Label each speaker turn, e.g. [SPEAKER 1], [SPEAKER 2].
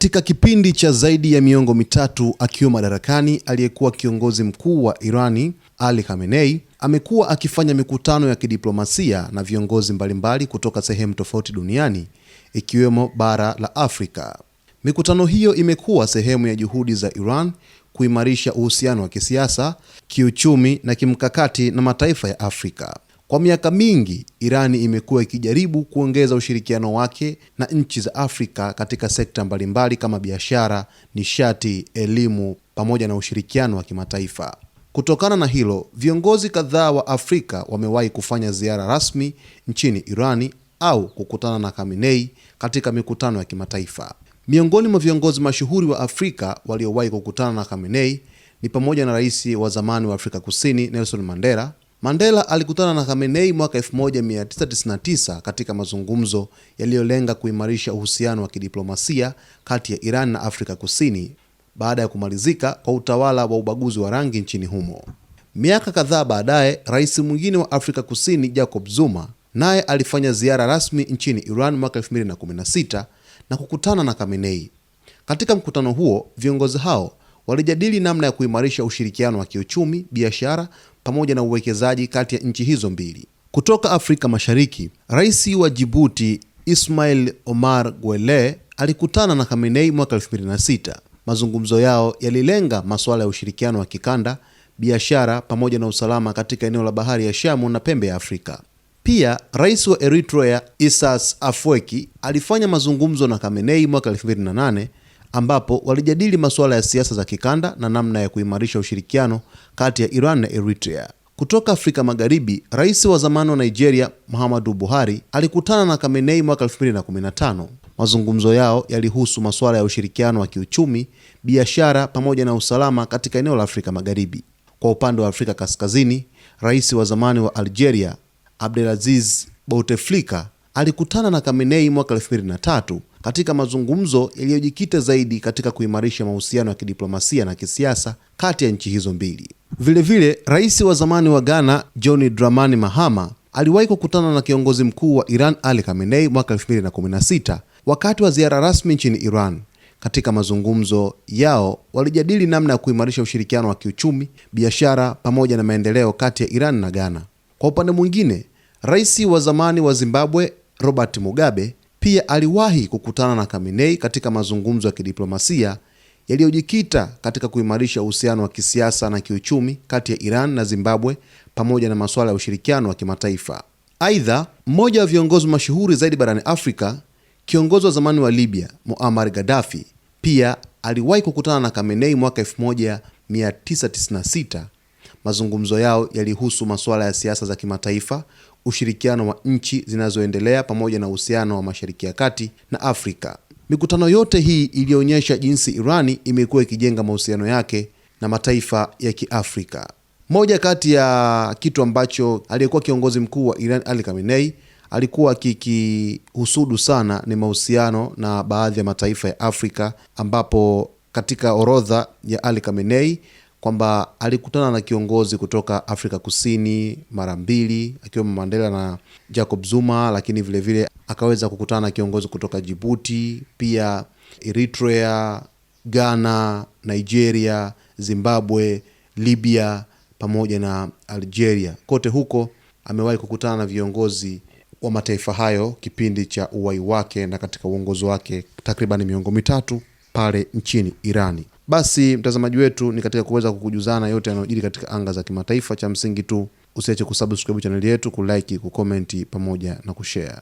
[SPEAKER 1] Katika kipindi cha zaidi ya miongo mitatu akiwa madarakani, aliyekuwa kiongozi mkuu wa Irani, Ali Khamenei, amekuwa akifanya mikutano ya kidiplomasia na viongozi mbalimbali kutoka sehemu tofauti duniani, ikiwemo bara la Afrika. Mikutano hiyo imekuwa sehemu ya juhudi za Iran kuimarisha uhusiano wa kisiasa, kiuchumi na kimkakati na mataifa ya Afrika. Kwa miaka mingi, Irani imekuwa ikijaribu kuongeza ushirikiano wake na nchi za Afrika katika sekta mbalimbali kama biashara, nishati, elimu pamoja na ushirikiano wa kimataifa. Kutokana na hilo, viongozi kadhaa wa Afrika wamewahi kufanya ziara rasmi nchini Irani au kukutana na Khamenei katika mikutano ya kimataifa. Miongoni mwa viongozi mashuhuri wa Afrika waliowahi kukutana na Khamenei ni pamoja na rais wa zamani wa Afrika Kusini Nelson Mandela. Mandela alikutana na Khamenei mwaka 1999 katika mazungumzo yaliyolenga kuimarisha uhusiano wa kidiplomasia kati ya Iran na Afrika Kusini baada ya kumalizika kwa utawala wa ubaguzi wa rangi nchini humo. Miaka kadhaa baadaye, rais mwingine wa Afrika Kusini Jacob Zuma naye alifanya ziara rasmi nchini Iran mwaka 2016 na kukutana na Khamenei. Katika mkutano huo, viongozi hao walijadili namna ya kuimarisha ushirikiano wa kiuchumi, biashara pamoja na uwekezaji kati ya nchi hizo mbili. Kutoka Afrika Mashariki, rais wa Djibouti Ismail Omar Guelleh alikutana na Khamenei mwaka 2006. Mazungumzo yao yalilenga masuala ya ushirikiano wa kikanda, biashara pamoja na usalama katika eneo la Bahari ya Shamu na Pembe ya Afrika. Pia, rais wa Eritrea Isaias Afwerki alifanya mazungumzo na Khamenei mwaka 2008 ambapo walijadili masuala ya siasa za kikanda na namna ya kuimarisha ushirikiano kati ya Iran na Eritrea. Kutoka Afrika Magharibi, rais wa zamani wa Nigeria Muhammadu Buhari alikutana na Khamenei mwaka 2015. Mazungumzo yao yalihusu masuala ya ushirikiano wa kiuchumi, biashara pamoja na usalama katika eneo la Afrika Magharibi. Kwa upande wa Afrika Kaskazini, rais wa zamani wa Algeria Abdelaziz Bouteflika alikutana na Khamenei mwaka 2003 katika mazungumzo yaliyojikita zaidi katika kuimarisha mahusiano ya kidiplomasia na kisiasa kati ya nchi hizo mbili. Vilevile, rais wa zamani wa Ghana John Dramani Mahama aliwahi kukutana na kiongozi mkuu wa Iran Ali Khamenei mwaka 2016 wakati wa ziara rasmi nchini Iran. Katika mazungumzo yao walijadili namna ya kuimarisha ushirikiano wa kiuchumi, biashara pamoja na maendeleo kati ya Iran na Ghana. Kwa upande mwingine, rais wa zamani wa Zimbabwe Robert Mugabe pia aliwahi kukutana na Khamenei katika mazungumzo ya kidiplomasia yaliyojikita katika kuimarisha uhusiano wa kisiasa na kiuchumi kati ya Iran na Zimbabwe pamoja na masuala ya ushirikiano wa kimataifa. Aidha, mmoja wa viongozi mashuhuri zaidi barani Afrika, kiongozi wa zamani wa Libya Muammar Gaddafi, pia aliwahi kukutana na Khamenei mwaka 1996. Mazungumzo yao yalihusu masuala ya siasa za kimataifa, ushirikiano wa nchi zinazoendelea pamoja na uhusiano wa Mashariki ya Kati na Afrika. Mikutano yote hii ilionyesha jinsi Irani imekuwa ikijenga mahusiano yake na mataifa ya Kiafrika. Moja kati ya kitu ambacho aliyekuwa kiongozi mkuu wa Iran Ali Khamenei alikuwa kikihusudu sana ni mahusiano na baadhi ya mataifa ya Afrika, ambapo katika orodha ya Ali Khamenei kwamba alikutana na kiongozi kutoka Afrika Kusini mara mbili akiwemo Mandela na Jacob Zuma, lakini vile akaweza kukutana na kiongozi kutoka Djibouti, pia Eritrea, Ghana, Nigeria, Zimbabwe, Libya pamoja na Algeria. Kote huko amewahi kukutana na viongozi wa mataifa hayo kipindi cha uwai wake na katika uongozi wake takriban miongo mitatu pale nchini Irani. Basi mtazamaji wetu, ni katika kuweza kukujuzana yote yanayojiri katika anga za kimataifa. Cha msingi tu usiache kusubscribe channel yetu, kulike, kucomment pamoja na kushare.